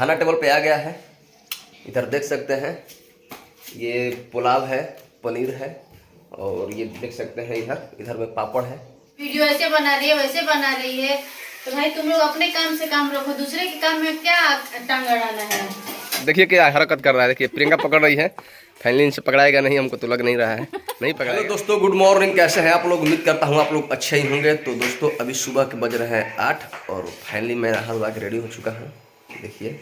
खाना टेबल पे आ गया है। इधर देख सकते हैं ये पुलाव है, पनीर है और ये देख सकते हैं इधर में पापड़ है। वीडियो ऐसे बना रही है वैसे बना रही है, तो भाई तुम लोग अपने काम से काम रखो, दूसरे के काम में क्या टांग अड़ाना है। देखिए क्या हरकत कर रहा है, देखिए प्रियंका पकड़ रही है। फाइनली इनसे पकड़ाएगा नहीं, हमको तो लग नहीं रहा है नहीं पकड़ाएगा। हेलो दोस्तों, गुड मॉर्निंग, कैसे हैं आप लोग? उम्मीद करता हूँ आप लोग अच्छे ही होंगे। तो दोस्तों अभी सुबह के बज रहे हैं 8 और फाइनली मैं नहा धुआ के रेडी हो चुका हूँ। देखिए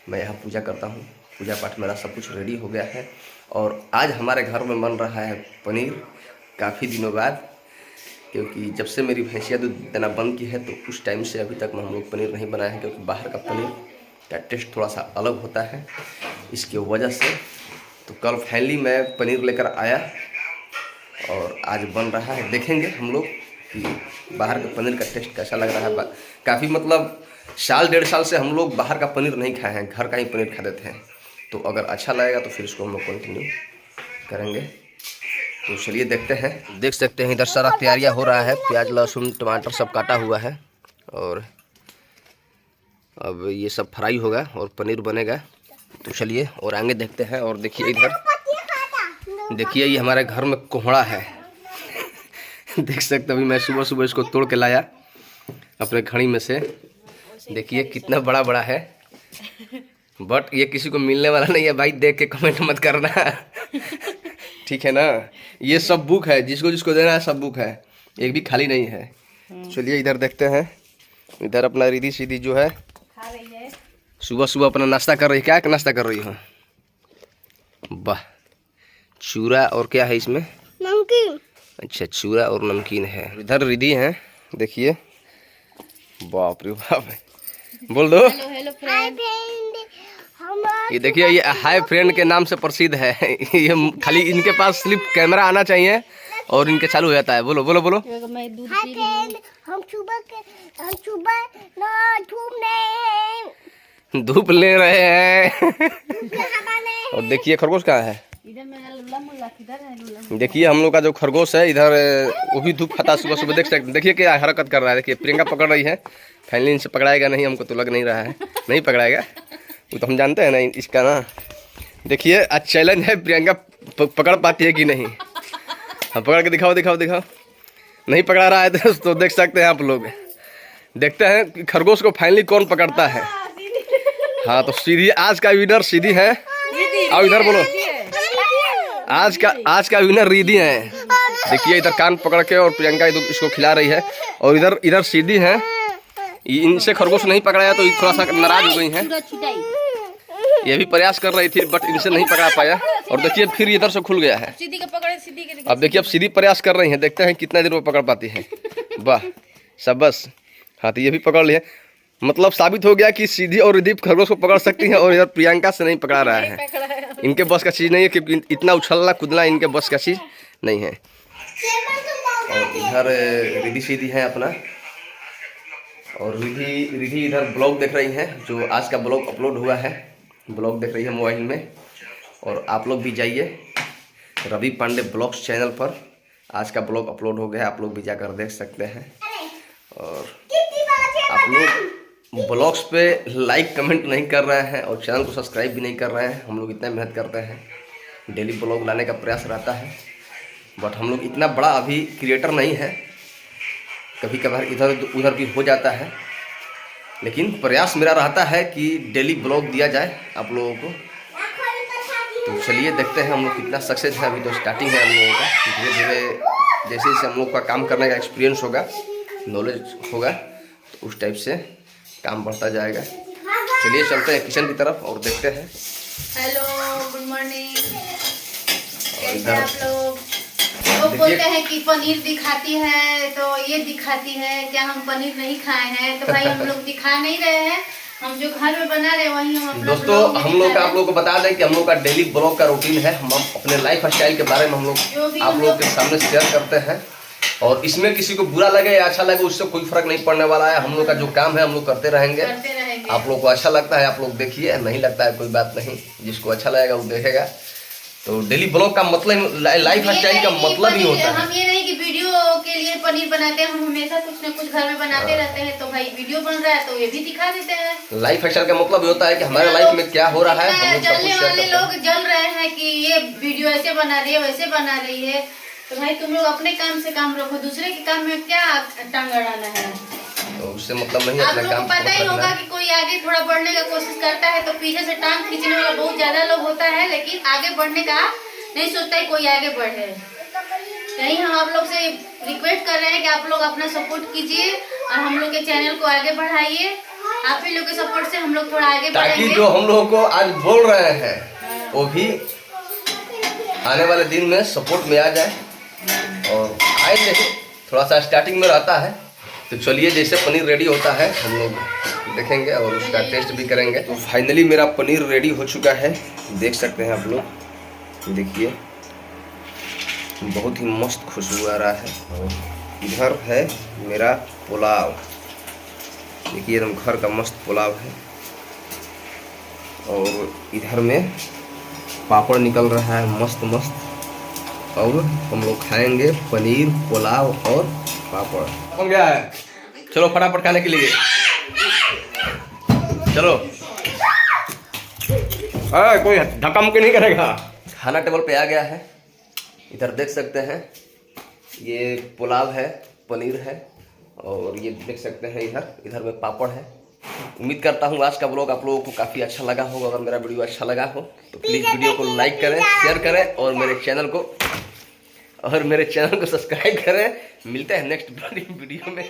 मैं यहाँ पूजा करता हूँ, पूजा पाठ मेरा सब कुछ रेडी हो गया है। और आज हमारे घर में बन रहा है पनीर, काफ़ी दिनों बाद, क्योंकि जब से मेरी भैंसिया दूध देना बंद की है तो उस टाइम से अभी तक हम लोग पनीर नहीं बनाए हैं, क्योंकि बाहर का पनीर का टेस्ट थोड़ा सा अलग होता है, इसकी वजह से। तो कल फाइनली मैं पनीर लेकर आया और आज बन रहा है। देखेंगे हम लोग कि बाहर का पनीर का टेस्ट कैसा लग रहा है। काफ़ी मतलब साल डेढ़ साल से हम लोग बाहर का पनीर नहीं खाए हैं, घर का ही पनीर खा देते हैं। तो अगर अच्छा लगेगा तो फिर इसको हम लोग कंटिन्यू करेंगे। तो चलिए देखते हैं। देख सकते हैं इधर सारा तैयारियां हो रहा है, प्याज लहसुन टमाटर सब काटा हुआ है और अब ये सब फ्राई होगा और पनीर बनेगा। तो चलिए और आगे देखते हैं। और देखिए इधर देखिए ये हमारे घर में कोहड़ा है देख सकते हैं, अभी मैं सुबह सुबह इसको तोड़ के लाया अपने खड़ी में से। देखिए कितना बड़ा बड़ा है, बट ये किसी को मिलने वाला नहीं है भाई, देख के कमेंट मत करना ठीक है ना। ये सब बुक है, जिसको जिसको देना है सब बुक है, एक भी खाली नहीं है। चलिए इधर देखते हैं। इधर अपना रिद्धि सीधी जो है खा रही है, सुबह सुबह अपना नाश्ता कर रही है। क्या नाश्ता कर रही हो? वाह, चूरा और क्या है इसमें? नमकीन। अच्छा, चूरा और नमकीन है। इधर रिद्धि है, देखिए, बाप रे बाप, बोल दो हेलो हेलो फ्रेंड। ये देखिए ये हाय फ्रेंड के नाम से प्रसिद्ध है ये खाली इनके पास सिर्फ कैमरा आना चाहिए और इनके चालू हो जाता है। बोलो बोलो बोलो। मैं दूध हाय फ्रेंड, हम सुबह धूप ले रहे हैं और देखिए खरगोश कहाँ है? इधर मेरा लुल्ला मुल्ला किधर है? लुल्ला देखिए हम लोग का जो खरगोश है इधर, वो भी धूप खाता सुबह सुबह। देख सकते हैं, देखिए क्या हरकत कर रहा है। देखिए प्रियंका पकड़ रही है। फाइनली इनसे पकड़ाएगा नहीं, हमको तो लग नहीं रहा है नहीं पकड़ाएगा, वो तो हम जानते हैं ना इसका ना। देखिए आज चैलेंज है, प्रियंका पकड़ पाती है कि नहीं। हाँ पकड़ के दिखाओ दिखाओ दिखाओ। नहीं पकड़ा रहा है तो देख सकते हैं आप लोग। देखते हैं कि खरगोश को फाइनली कौन पकड़ता है। हाँ तो सीधी आज का विनर सीधी है। आओ इधर बोलो, आज का विनर रिद्धि है। देखिए इधर कान पकड़ के और प्रियंका इसको खिला रही है और इधर सीधी है। इनसे खरगोश नहीं पकड़ाया तो थोड़ा सा नाराज हो गई है। ये भी प्रयास कर रही थी बट इनसे नहीं पकड़ा पाया। और देखिए फिर इधर से खुल गया है। अब देखिए अब सीधी प्रयास कर रही है, देखते हैं कितना देर में पकड़ पाती है। वाह शाबाश। हाँ तो ये भी पकड़ लिया, मतलब साबित हो गया कि सीधी और रिद्धि खरगोश को पकड़ सकती है और इधर प्रियंका से नहीं पकड़ा रहा है। इनके बस का चीज़ नहीं है, क्योंकि इतना उछलना कूदना इनके बस का चीज़ नहीं है। और इधर रिद्धि सीधी है अपना, और रिद्धि इधर ब्लॉग देख रही है, जो आज का ब्लॉग अपलोड हुआ है, ब्लॉग देख रही है मोबाइल में। और आप लोग भी जाइए रवि पांडे ब्लॉग्स चैनल पर, आज का ब्लॉग अपलोड हो गया है, आप लोग भी जाकर देख सकते हैं। और आप लोग ब्लॉग्स पे लाइक कमेंट नहीं कर रहे हैं और चैनल को सब्सक्राइब भी नहीं कर रहे हैं। हम लोग इतना मेहनत करते हैं, डेली ब्लॉग लाने का प्रयास रहता है, बट हम लोग इतना बड़ा अभी क्रिएटर नहीं है, कभी कभार इधर उधर भी हो जाता है, लेकिन प्रयास मेरा रहता है कि डेली ब्लॉग दिया जाए आप लोगों को। तो चलिए देखते हैं हम लोग कितना सक्सेस है। अभी तो स्टार्टिंग है हम लोगों का, धीरे धीरे जैसे जैसे हम लोग का काम करने का एक्सपीरियंस होगा, नॉलेज होगा, तो उस टाइप से काम बढ़ता जाएगा। चलिए चलते हैं किचन की तरफ और देखते हैं। हेलो गुड मॉर्निंग, कैसे आप लोग? लोग बोलते हैं कि पनीर दिखाती है तो ये दिखाती है, क्या हम पनीर नहीं खाए हैं? तो भाई हम लोग दिखा नहीं रहे हैं, हम जो घर में बना रहे हैं वही हम अपना दोस्तों हम लोग का आप लोगों को बता दें कि हम लोग का डेली ब्लॉग का रूटीन है। हम अपने लाइफ स्टाइल के बारे में हम लोग आप लोगों के सामने शेयर करते हैं, और इसमें किसी को बुरा लगे या अच्छा लगे उससे कोई फर्क नहीं पड़ने वाला है। हम लोग का जो काम है हम लोग करते रहेंगे। आप लोग को अच्छा लगता है आप लोग देखिए, नहीं लगता है कोई बात नहीं, जिसको अच्छा लगेगा वो देखेगा। तो डेली ब्लॉग का मतलब, लाइफ स्टाइल का मतलब ही होता है। हम ये नहीं कि वीडियो के लिए पनीर बनाते हैं, हम हमेशा कुछ न कुछ घर में बनाते रहते हैं। तो भाई वीडियो बन रहा है तो ये भी दिखा देते हैं। लाइफ स्टाइल का मतलब ये होता है कि हमारे लाइफ में क्या हो रहा है, हम लोग सब जलने कुछ वाले शेयर करते हैं। लोग जल रहे हैं कि ये वीडियो ऐसे बना रही है वैसे बना रही है। तो भाई तुम लोग अपने काम से काम रखो, दूसरे के काम में क्या टांग अड़ाना है। तो उससे मतलब नहीं, आप अपने लोगों काम को पता ही मतलब होगा है। कि कोई आगे थोड़ा बढ़ने का कोशिश करता है तो पीछे से टांग खींचने वाला बहुत ज्यादा लोग होता है, लेकिन आगे बढ़ने का नहीं सोचता है कोई आगे बढ़े। यही हम आप लोग से रिक्वेस्ट कर रहे हैं कि आप लोग अपना सपोर्ट कीजिए और हम लोग के चैनल को आगे बढ़ाइए। आप ही लोग के सपोर्ट से हम लोग थोड़ा आगे ताकि बढ़ेंगे। जो हम लोगों को आज बोल रहे हैं वो भी आने वाले दिन में सपोर्ट में आ जाए। और आए नहीं, थोड़ा सा स्टार्टिंग में रहता है। तो चलिए, जैसे पनीर रेडी होता है हम लोग देखेंगे और उसका टेस्ट भी करेंगे। तो फाइनली मेरा पनीर रेडी हो चुका है, देख सकते हैं आप लोग। देखिए बहुत ही मस्त खुशबू आ रहा है। और इधर है मेरा पुलाव, देखिए एकदम घर का मस्त पुलाव है। और इधर में पापड़ निकल रहा है मस्त मस्त। और हम लोग खाएंगे पनीर पुलाव और पापड़। बन गया है, चलो फटाफट खाने के लिए चलो। कोई धक्का मुक्की नहीं करेगा। खाना टेबल पे आ गया है। इधर देख सकते हैं ये पुलाव है, पनीर है और ये देख सकते हैं इधर में पापड़ है। उम्मीद करता हूँ आज का ब्लॉग आप लोगों को काफ़ी अच्छा लगा होगा। अगर मेरा वीडियो अच्छा लगा हो तो प्लीज़ वीडियो को लाइक करें, शेयर करें और मेरे चैनल को सब्सक्राइब करें। मिलते हैं नेक्स्ट वीडियो में।